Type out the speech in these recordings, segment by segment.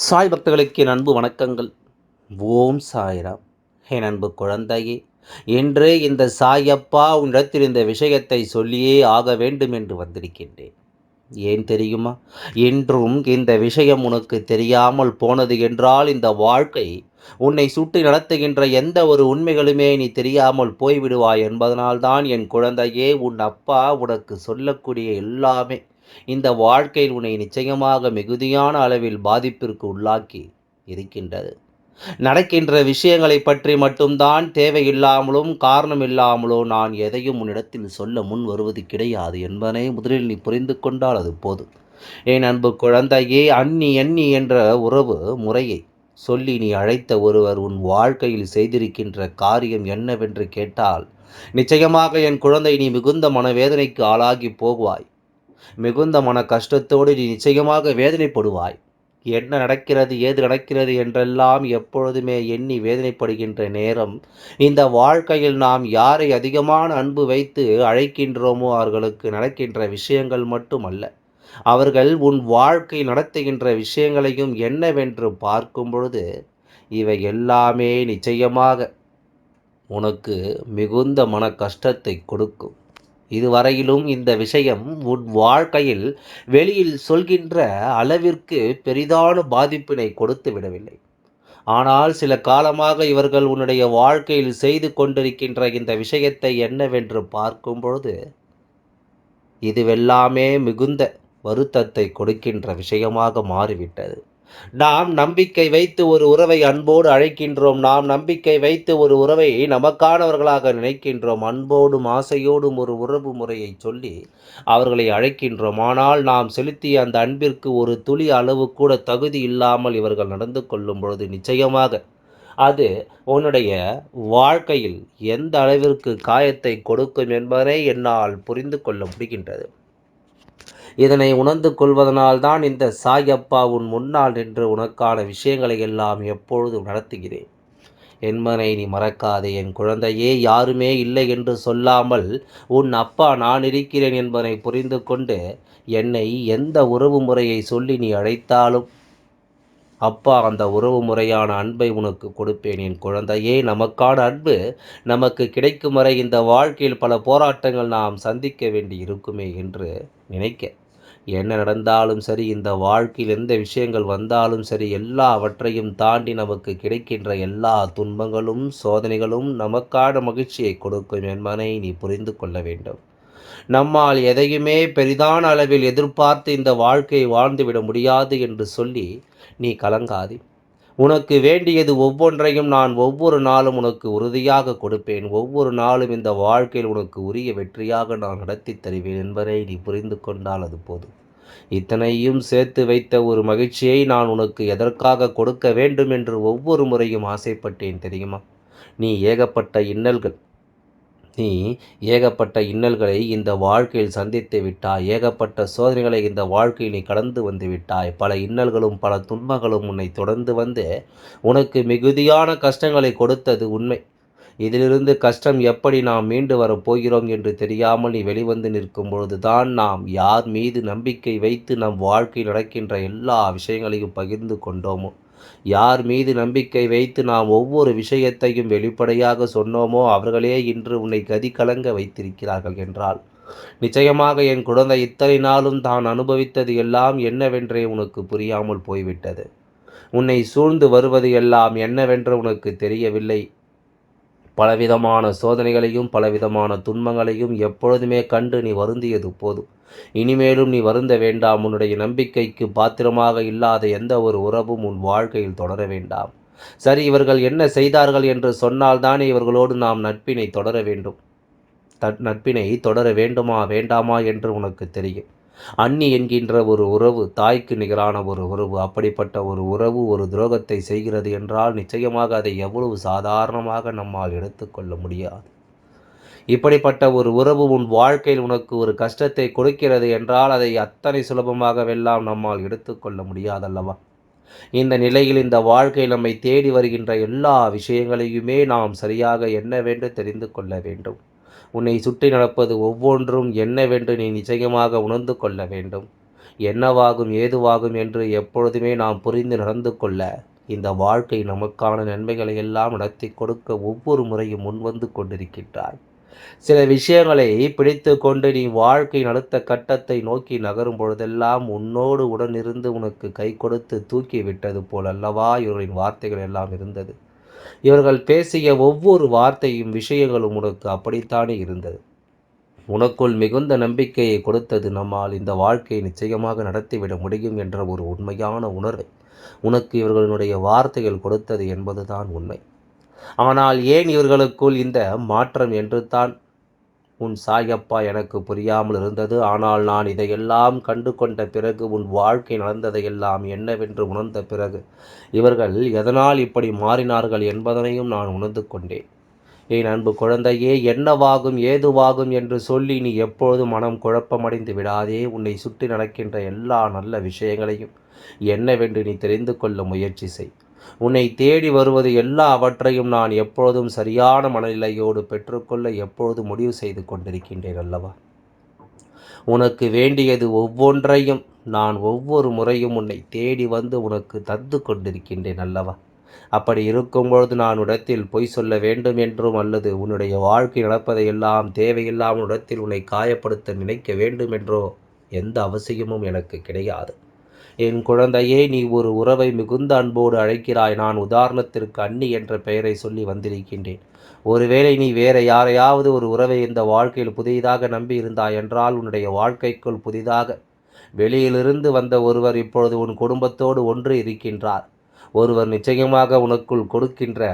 சாய் பக்தர்களுக்கு என் அன்பு வணக்கங்கள். ஓம் சாய்ராம். என் அன்பு குழந்தையே, இன்று இந்த சாயப்பா உன்னிடத்தில் இந்த விஷயத்தை சொல்லியே ஆக வேண்டும் என்று வந்திருக்கின்றேன். ஏன் தெரியுமா? இன்றும் இந்த விஷயம் உனக்கு தெரியாமல் போனது என்றால் இந்த வாழ்க்கை உன்னை சுட்டி நடத்துகின்ற எந்த ஒரு உண்மைகளுமே நீ தெரியாமல் போய்விடுவாய் என்பதனால்தான் என் குழந்தையே, உன் அப்பா உனக்கு சொல்லக்கூடிய எல்லாமே இந்த வாழ்க்கையில் உன்னை நிச்சயமாக மிகுதியான அளவில் பாதிப்பிற்கு உள்ளாக்கி இருக்கின்றது. நடக்கின்ற விஷயங்களை பற்றி மட்டும்தான் தேவையில்லாமலும் காரணம் இல்லாமலோ நான் எதையும் உன்னிடத்தில் சொல்ல முன் வருவது கிடையாது என்பதனை முதலில் நீ புரிந்து கொண்டால் அது போதும். என் அன்பு குழந்தையே, அண்ணி அண்ணி என்ற உறவு முறையை சொல்லி நீ அழைத்த ஒருவர் உன் வாழ்க்கையில் செய்திருக்கின்ற காரியம் என்னவென்று கேட்டால், நிச்சயமாக என் குழந்தை, நீ மிகுந்த மனவேதனைக்கு ஆளாகி போகுவாய். மிகுந்த மன கஷ்டத்தோடு நீ நிச்சயமாக வேதனைப்படுவாய். என்ன நடக்கிறது, ஏது நடக்கிறது என்றெல்லாம் எப்பொழுதுமே எண்ணி வேதனைப்படுகின்ற நேரம், இந்த வாழ்க்கையில் நாம் யாரை அதிகமான அன்பு வைத்து அழைக்கின்றோமோ அவர்களுக்கு நடக்கின்ற விஷயங்கள் மட்டுமல்ல, அவர்கள் உன் வாழ்க்கை நடத்துகின்ற விஷயங்களையும் என்னவென்று பார்க்கும் பொழுது, இவை எல்லாமே நிச்சயமாக உனக்கு மிகுந்த மன கஷ்டத்தை கொடுக்கும். இதுவரையிலும் இந்த விஷயம் உன் வாழ்க்கையில் வெளியில் சொல்கின்ற அளவிற்கு பெரிதான பாதிப்பினை கொடுத்து விடவில்லை. ஆனால் சில காலமாக இவர்கள் உன்னுடைய வாழ்க்கையில் செய்து கொண்டிருக்கின்ற இந்த விஷயத்தை என்னவென்று பார்க்கும் பொழுது, இதுவெல்லாமே மிகுந்த வருத்தத்தை கொடுக்கின்ற விஷயமாக மாறிவிட்டது. நாம் நம்பிக்கை வைத்து ஒரு உறவை அன்போடு அழைக்கின்றோம். நாம் நம்பிக்கை வைத்து ஒரு உறவை நமக்கானவர்களாக நினைக்கின்றோம். அன்போடும் ஆசையோடும் ஒரு உறவு முறையை சொல்லி அவர்களை அழைக்கின்றோம். ஆனால் நாம் செலுத்திய அந்த அன்பிற்கு ஒரு துளி அளவு கூட தகுதி இல்லாமல் இவர்கள் நடந்து கொள்ளும் பொழுது, நிச்சயமாக அது உன்னுடைய வாழ்க்கையில் எந்த அளவிற்கு காயத்தை கொடுக்கும் என்பதை என்னால் புரிந்து கொள்ள முடிகின்றது. இதனை உணர்ந்து கொள்வதனால்தான் இந்த சாயப்பா உன் முன்னால் நின்று உனக்கான விஷயங்களை எல்லாம் எப்பொழுதும் நடத்துகிறேன் என்பதனை நீ மறக்காதே என் குழந்தையே. யாருமே இல்லை என்று சொல்லாமல் உன் அப்பா நான் இருக்கிறேன் என்பதனை புரிந்து கொண்டு என்னை எந்த உறவு முறையை சொல்லி நீ அழைத்தாலும் அப்பா அந்த உறவு முறையான அன்பை உனக்கு கொடுப்பேன் என் குழந்தையே. நமக்கான அன்பு நமக்கு கிடைக்கும் வரை இந்த வாழ்க்கையில் பல போராட்டங்கள் நாம் சந்திக்க வேண்டி இருக்குமே என்று நினைக்க, என்ன நடந்தாலும் சரி, இந்த வாழ்க்கையில் எந்த விஷயங்கள் வந்தாலும் சரி, எல்லாவற்றையும் தாண்டி நமக்கு கிடைக்கின்ற எல்லா துன்பங்களும் சோதனைகளும் நமக்கான மகிழ்ச்சியை கொடுக்கும் என்பதை நீ புரிந்து கொள்ள வேண்டும். நம்மால் எதையுமே பெரிதான அளவில் எதிர்பார்த்து இந்த வாழ்க்கையை வாழ்ந்துவிட முடியாது என்று சொல்லி நீ கலங்காதே. உனக்கு வேண்டியது ஒவ்வொன்றையும் நான் ஒவ்வொரு நாளும் உனக்கு உறுதியாக கொடுப்பேன். ஒவ்வொரு நாளும் இந்த வாழ்க்கையில் உனக்கு உரிய வெற்றியாக நான் நடத்தி தருவேன் என்பதை நீ புரிந்து கொண்டால் அது போதும். இத்தனையும் சேர்த்து வைத்த ஒரு மகிழ்ச்சியை நான் உனக்கு எதற்காக கொடுக்க வேண்டும் என்று ஒவ்வொரு முறையும் ஆசைப்பட்டேன் தெரியுமா? நீ ஏகப்பட்ட இன்னல்கள் நீ ஏகப்பட்ட இன்னல்களை இந்த வாழ்க்கையில் சந்தித்து விட்டாய். ஏகப்பட்ட சோதனைகளை இந்த வாழ்க்கையில் நீ கடந்து வந்து விட்டாய். பல இன்னல்களும் பல துன்பங்களும் உன்னை தொடர்ந்து வந்து உனக்கு மிகுதியான கஷ்டங்களை கொடுத்தது உண்மை. இதிலிருந்து கஷ்டம் எப்படி நாம் மீண்டு வரப்போகிறோம் என்று தெரியாமல் நீ வெளிவந்து நிற்கும் பொழுதுதான் நாம் யார் மீது நம்பிக்கை வைத்து நம் வாழ்க்கையில் நடக்கின்ற எல்லா விஷயங்களையும் பகிர்ந்து கொண்டோமோ, யார் மீது நம்பிக்கை வைத்து நாம் ஒவ்வொரு விஷயத்தையும் வெளிப்படையாக சொன்னோமோ அவர்களே இன்று உன்னை கதி கலங்க வைத்திருக்கிறார்கள் என்றால், நிச்சயமாக என் குழந்தை, இத்தனை நாளும் தான் அனுபவித்தது எல்லாம் என்னவென்றே உனக்கு புரியாமல் போய்விட்டது. உன்னை சூழ்ந்து வருவது எல்லாம் என்னவென்று உனக்கு தெரியவில்லை. பலவிதமான சோதனைகளையும் பலவிதமான துன்பங்களையும் எப்பொழுதுமே கண்டு நீ வருந்தியது போதும். இனிமேலும் நீ வருந்த வேண்டாம். உன்னுடைய நம்பிக்கைக்கு பாத்திரமாக இல்லாத எந்த ஒரு உறவும் உன் வாழ்க்கையில் தொடர வேண்டாம். சரி, இவர்கள் என்ன செய்தார்கள் என்று சொன்னால்தானே இவர்களோடு நாம் நட்பினை தொடர வேண்டும். நட்பினை தொடர வேண்டுமா வேண்டாமா என்று உனக்கு தெரியும். அண்ணி என்கின்ற ஒரு உறவு தாய்க்கு நிகரான ஒரு உறவு. அப்படிப்பட்ட ஒரு உறவு ஒரு துரோகத்தை செய்கிறது என்றால் நிச்சயமாக அதை எவ்வளவு சாதாரணமாக நம்மால் எடுத்துக்கொள்ள முடியாது. இப்படிப்பட்ட ஒரு உறவு உன் வாழ்க்கையில் உனக்கு ஒரு கஷ்டத்தை கொடுக்கிறது என்றால் அதை அத்தனை சுலபமாகவெல்லாம் நம்மால் எடுத்துக்கொள்ள முடியாதல்லவா? இந்த நிலையில் இந்த வாழ்க்கையில் நம்மை தேடி வருகின்ற எல்லா விஷயங்களையுமே நாம் சரியாக என்னவென்று தெரிந்து கொள்ள வேண்டும். உன்னை சுற்றி நடப்பது ஒவ்வொன்றும் என்னவென்று நீ நிச்சயமாக உணர்ந்து கொள்ள வேண்டும். என்னவாகும் ஏதுவாகும் என்று எப்பொழுதுமே நாம் புரிந்து நடந்து கொள்ள இந்த வாழ்க்கை நமக்கான நன்மைகளை எல்லாம் நடத்தி கொடுக்க ஒவ்வொரு முறையும் முன்வந்து கொண்டிருக்கின்றாய். சில விஷயங்களை பிடித்து கொண்டு நீ வாழ்க்கையின் அடுத்த கட்டத்தை நோக்கி நகரும் பொழுதெல்லாம் உன்னோடு உடனிருந்து உனக்கு கை கொடுத்து தூக்கி விட்டது போல் அல்லவா இவர்களின் வார்த்தைகள் எல்லாம் இருந்தது. இவர்கள் பேசிய ஒவ்வொரு வார்த்தையும் விஷயங்களும் உனக்கு அப்படித்தானே இருந்தது. உனக்குள் மிகுந்த நம்பிக்கையை கொடுத்தது நம்மால் இந்த வாழ்க்கையை நிச்சயமாக நடத்திவிட முடியும் என்ற ஒரு உண்மையான உணர்வை உனக்கு இவர்களுடைய வார்த்தைகள் கொடுத்தது என்பதுதான் உண்மை. ஆனால் ஏன் இவர்களுக்குள் இந்த மாற்றம் என்று தான் உன் சாயப்பா எனக்கு புரியாமல் இருந்தது. ஆனால் நான் இதையெல்லாம் கண்டு கொண்ட பிறகு, உன் வாழ்க்கை நடந்ததையெல்லாம் என்னவென்று உணர்ந்த பிறகு, இவர்கள் எதனால் இப்படி மாறினார்கள் என்பதனையும் நான் உணர்ந்து கொண்டேன். என் அன்பு குழந்தையே, என்னவாகும் ஏதுவாகும் என்று சொல்லி நீ எப்பொழுதும் மனம் குழப்பமடைந்து விடாதே. உன்னை சுற்றி நடக்கின்ற எல்லா நல்ல விஷயங்களையும் என்னவென்று நீ தெரிந்து கொள்ள முயற்சி செய். உன்னை தேடி வருவது எல்லாவற்றையும் நான் எப்பொழுதும் சரியான மனநிலையோடு பெற்றுக்கொள்ள எப்பொழுதும் முடிவு செய்து கொண்டிருக்கின்றேன் அல்லவா? உனக்கு வேண்டியது ஒவ்வொன்றையும் நான் ஒவ்வொரு முறையும் உன்னை தேடி வந்து உனக்கு தந்து கொண்டிருக்கின்றேன் அல்லவா? அப்படி இருக்கும்பொழுது நான் உன்னிடத்தில் பொய் சொல்ல வேண்டும் என்றும் அல்லது உன்னுடைய வாழ்க்கை நடப்பதையெல்லாம் தேவையில்லாமல் உன்னிடத்தில் உன்னை காயப்படுத்த நினைக்க வேண்டும் என்றோ எந்த அவசியமும் எனக்கு கிடையாது. என் குழந்தையே, நீ ஒரு உறவை மிகுந்த அன்போடு அழைக்கிறாய். நான் உதாரணத்திற்கு அண்ணி என்ற பெயரை சொல்லி வந்திருக்கின்றேன். ஒருவேளை நீ வேற யாரையாவது ஒரு உறவை இந்த வாழ்க்கையில் புதிதாக நம்பி இருந்தாய் என்றால், உன்னுடைய வாழ்க்கைக்குள் புதிதாக வெளியிலிருந்து வந்த ஒருவர் இப்பொழுது உன் குடும்பத்தோடு ஒன்று இருக்கின்றார். ஒருவர் நிச்சயமாக உனக்குள் கொடுக்கின்ற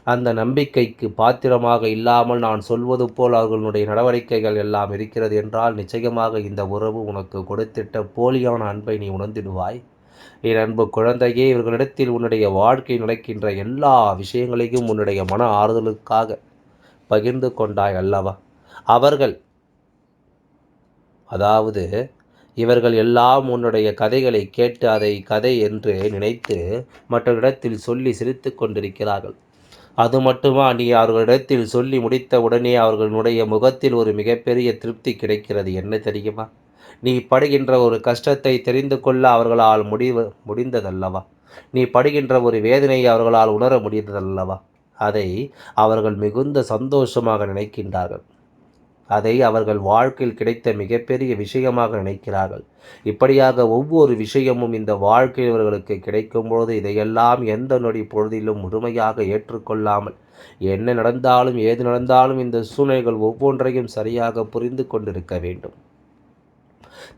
அந்த நம்பிக்கைக்கு பாத்திரமாக இல்லாமல் நான் சொல்வது போல் அவர்களுடைய நடவடிக்கைகள் எல்லாம் இருக்கிறது என்றால், நிச்சயமாக இந்த உறவு உனக்கு கொடுத்திட்ட போலியான அன்பை நீ உணர்ந்திடுவாய். என் அன்பு குழந்தையே, இவர்களிடத்தில் உன்னுடைய வாழ்க்கை நடக்கின்ற எல்லா விஷயங்களையும் உன்னுடைய மன ஆறுதலுக்காக பகிர்ந்து கொண்டாய் அல்லவா? அவர்கள், அதாவது இவர்கள் எல்லாம் உன்னுடைய கதைகளை கேட்டு அதை கதை என்று நினைத்து மற்றவரிடத்தில் சொல்லி சிரித்து கொண்டிருக்கிறார்கள். அது மட்டுமா, நீ அவர்களிடத்தில் சொல்லி முடித்த உடனே அவர்களுடைய முகத்தில் ஒரு மிகப்பெரிய திருப்தி கிடைக்கிறது. என்ன தெரியுமா? நீ படுகின்ற ஒரு கஷ்டத்தை தெரிந்து கொள்ள அவர்களால் முடிந்ததல்லவா? நீ படுகின்ற ஒரு வேதனையை அவர்களால் உணர முடிந்ததல்லவா? அதை அவர்கள் மிகுந்த சந்தோஷமாக நினைக்கின்றார்கள். அதை அவர்கள் வாழ்க்கையில் கிடைத்த மிகப்பெரிய விஷயமாக நினைக்கிறார்கள். இப்படியாக ஒவ்வொரு விஷயமும் இந்த வாழ்க்கையில் இவர்களுக்கு கிடைக்கும்போது இதையெல்லாம் எந்த நொடி பொழுதிலும் முழுமையாக ஏற்றுக்கொள்ளாமல், என்ன நடந்தாலும் ஏது நடந்தாலும் இந்த சூழ்நிலைகள் ஒவ்வொன்றையும் சரியாக புரிந்து கொண்டிருக்க வேண்டும்.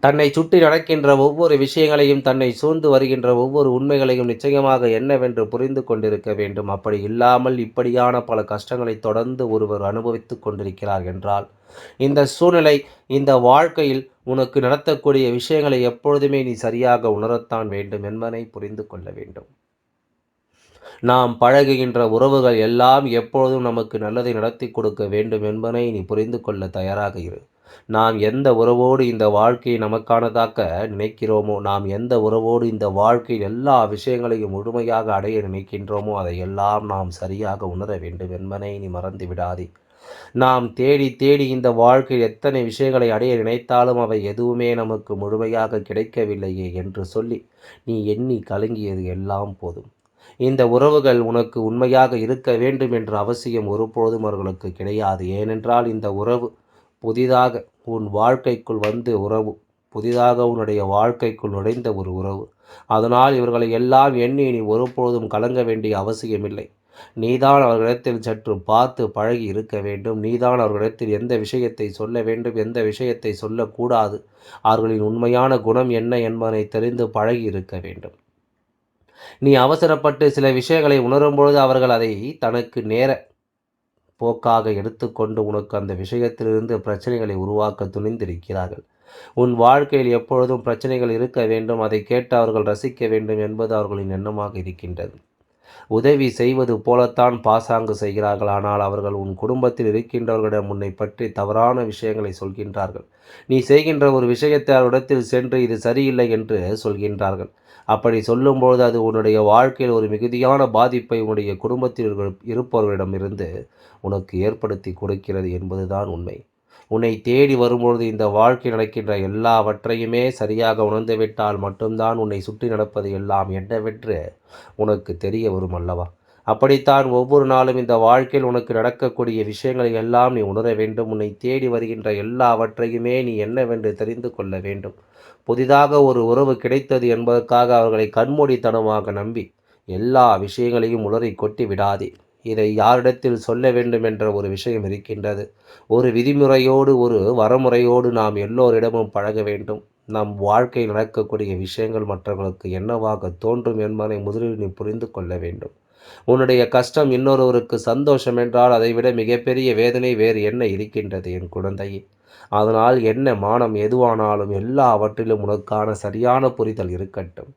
தன்னை சுற்றி நடக்கின்ற ஒவ்வொரு விஷயங்களையும், தன்னை சூழ்ந்து வருகின்ற ஒவ்வொரு உண்மைகளையும் நிச்சயமாக என்னவென்று புரிந்து கொண்டிருக்க வேண்டும். அப்படி இல்லாமல் இப்படியான பல கஷ்டங்களை தொடர்ந்து ஒருவர் அனுபவித்து கொண்டிருக்கிறார் என்றால், இந்த சூழ்நிலை, இந்த வாழ்க்கையில் உனக்கு நடத்தக்கூடிய விஷயங்களை எப்பொழுதுமே நீ சரியாக உணரத்தான் வேண்டும் என்பதை புரிந்து கொள்ள வேண்டும். நாம் பழகுகின்ற உறவுகள் எல்லாம் எப்பொழுதும் நமக்கு நல்லதை நடத்தி கொடுக்க வேண்டும் என்பதை நீ புரிந்து கொள்ள தயாராக இரு. நாம் எந்த உறவோடு இந்த வாழ்க்கையை நமக்கானதாக்க நினைக்கிறோமோ, நாம் எந்த உறவோடு இந்த வாழ்க்கையில் எல்லா விஷயங்களையும் முழுமையாக அடைய நினைக்கின்றோமோ, அதையெல்லாம் நாம் சரியாக உணர வேண்டும் என்பதை நீ மறந்து விடாதே. நாம் தேடி தேடி இந்த வாழ்க்கையில் எத்தனை விஷயங்களை அடைய நினைத்தாலும் அவை எதுவுமே நமக்கு முழுமையாக கிடைக்கவில்லையே என்று சொல்லி நீ எண்ணி கலங்கியது எல்லாம் போதும். இந்த உறவுகள் உனக்கு உண்மையாக இருக்க வேண்டும் என்ற அவசியம் ஒருபொழுதும் அவர்களுக்கு கிடையாது. ஏனென்றால் இந்த உறவு புதிதாக உன் வாழ்க்கைக்குள் வந்து உறவு புதிதாக உன்னுடைய வாழ்க்கைக்குள் நுழைந்த ஒரு உறவு. அதனால் இவர்களை எல்லாம் எண்ணி நீ ஒருபொழுதும் கலங்க வேண்டிய அவசியமில்லை. நீதான் அவர்களிடத்தில் சற்று பார்த்து பழகி இருக்க வேண்டும். நீதான் அவர்களிடத்தில் எந்த விஷயத்தை சொல்ல வேண்டும், எந்த விஷயத்தை சொல்லக்கூடாது, அவர்களின் உண்மையான குணம் என்ன என்பதை தெரிந்து பழகி இருக்க வேண்டும். நீ அவசரப்பட்டு சில விஷயங்களை உணரும்பொழுது அவர்கள் அதை தனக்கு நேர போக்காக எடுத்துக்கொண்டு உனக்கு அந்த விஷயத்திலிருந்து பிரச்சனைகளை உருவாக்க துணிந்திருக்கிறார்கள். உன் வாழ்க்கையில் எப்பொழுதும் பிரச்சனைகள் இருக்க வேண்டும், அதை கேட்டு அவர்கள் ரசிக்க வேண்டும் என்பது அவர்களின் எண்ணமாக இருக்கின்றது. உதவி செய்வது போலத்தான் பாசாங்கு செய்கிறார்கள். ஆனால் அவர்கள் உன் குடும்பத்தில் இருக்கின்றவர்களிடம் உன்னை பற்றி தவறான விஷயங்களை சொல்கின்றார்கள். நீ செய்கின்ற ஒரு விஷயத்தை அவரிடத்தில் சென்று இது சரியில்லை என்று சொல்கின்றார்கள். அப்படி சொல்லும்போது அது உன்னுடைய வாழ்க்கையில் ஒரு மிகுதியான பாதிப்பை உன்னுடைய குடும்பத்தில் இருப்பவர்களிடமிருந்து உனக்கு ஏற்படுத்தி கொடுக்கிறது என்பதுதான் உண்மை. உன்னை தேடி வரும்பொழுது இந்த வாழ்க்கை நடக்கின்ற எல்லாவற்றையுமே சரியாக உணர்ந்துவிட்டால் மட்டும்தான் உன்னை சுற்றி நடப்பது எல்லாம் என்னவென்று உனக்கு தெரிய வரும் அல்லவா? அப்படித்தான் ஒவ்வொரு நாளும் இந்த வாழ்க்கையில் உனக்கு நடக்கக்கூடிய விஷயங்களை எல்லாம் நீ உணர வேண்டும். உன்னை தேடி வருகின்ற எல்லாவற்றையுமே நீ என்னவென்று தெரிந்து கொள்ள வேண்டும். புதிதாக ஒரு உறவு கிடைத்தது என்பதற்காக அவர்களை கண்மூடித்தனமாக நம்பி எல்லா விஷயங்களையும் உளறி கொட்டி விடாதே. இதை யாரிடத்தில் சொல்ல வேண்டும் என்ற ஒரு விஷயம் இருக்கின்றது. ஒரு விதிமுறையோடு ஒரு வரமுறையோடு நாம் எல்லோரிடமும் பழக வேண்டும். நம் வாழ்க்கையில் நடக்கக்கூடிய விஷயங்கள் மற்றவர்களுக்கு என்னவாக தோன்றும் என்பதை முதலில் நீ புரிந்து கொள்ள வேண்டும். உன்னுடைய கஷ்டம் இன்னொருவருக்கு சந்தோஷம் என்றால் அதைவிட மிகப்பெரிய வேதனை வேறு என்ன இருக்கின்றது என் குழந்தையே? அதனால் என்ன மானம் எதுவானாலும் எல்லாவற்றிலும் உனக்கான சரியான புரிதல் இருக்கட்டும்.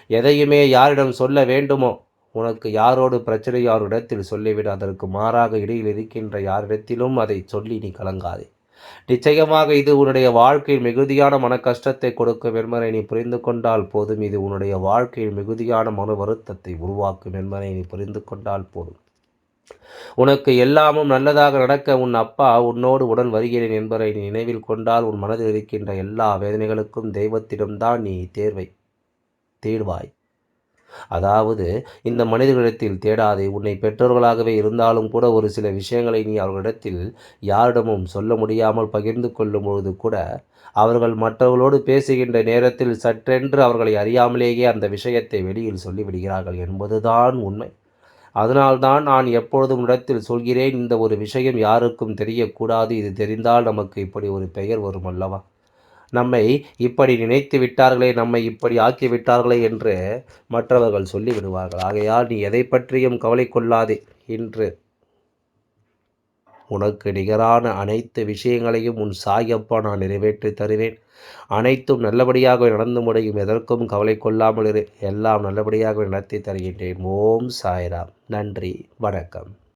எதையுமே யாரிடம் சொல்ல வேண்டுமோ, உனக்கு யாரோடு பிரச்சனை யாரிடத்தில் சொல்லிவிடு. அதற்கு மாறாக இடையில் இருக்கின்ற யாரிடத்திலும் அதை சொல்லி நீ கலங்காதே. நிச்சயமாக இது உன்னுடைய வாழ்க்கையில் மிகுதியான மன கஷ்டத்தை கொடுக்கும் என்பதை நீ புரிந்து கொண்டால் போதும். இது உன்னுடைய வாழ்க்கையில் மிகுதியான மன வருத்தத்தை உருவாக்கும் என்பதை நீ புரிந்து கொண்டால் போதும். உனக்கு எல்லாமும் நல்லதாக நடக்க உன் அப்பா உன்னோடு உடன் வருகிறேன் என்பதை நீ நினைவில் கொண்டால் உன் மனதில் இருக்கின்ற எல்லா வேதனைகளுக்கும் தெய்வத்திடம்தான் நீ தேடுவாய். அதாவது இந்த மனிதர்களிடத்தில் தேடாதே. உன்னை பெற்றோர்களாகவே இருந்தாலும் கூட ஒரு சில விஷயங்களை நீ அவர்களிடத்தில் யாரிடமும் சொல்ல முடியாமல் பகிர்ந்து கொள்ளும் பொழுது கூட அவர்கள் மற்றவர்களோடு பேசுகின்ற நேரத்தில் சற்றென்று அவர்களை அறியாமலேயே அந்த விஷயத்தை வெளியில் சொல்லிவிடுகிறார்கள் என்பதுதான் உண்மை. அதனால்தான் நான் எப்பொழுதும் இடத்தில் சொல்கிறேன், இந்த ஒரு விஷயம் யாருக்கும் தெரியக்கூடாது. இது தெரிந்தால் நமக்கு இப்படி ஒரு பெயர் வரும் அல்லவா? நம்மை இப்படி நினைத்து விட்டார்களே, நம்மை இப்படி ஆக்கிவிட்டார்களே என்று மற்றவர்கள் சொல்லிவிடுவார்கள். ஆகையால் நீ எதை பற்றியும் கவலை கொள்ளாதே. இன்று உனக்கு நிகரான அனைத்து விஷயங்களையும் உன் சாயப்பா நான் நிறைவேற்றி தருவேன். அனைத்தும் நல்லபடியாக நடந்து முடியும். எதற்கும் கவலை கொள்ளாமல் இரு. எல்லாம் நல்லபடியாக நடத்தி தருகின்றேன். ஓம் சாய்ராம். நன்றி. வணக்கம்.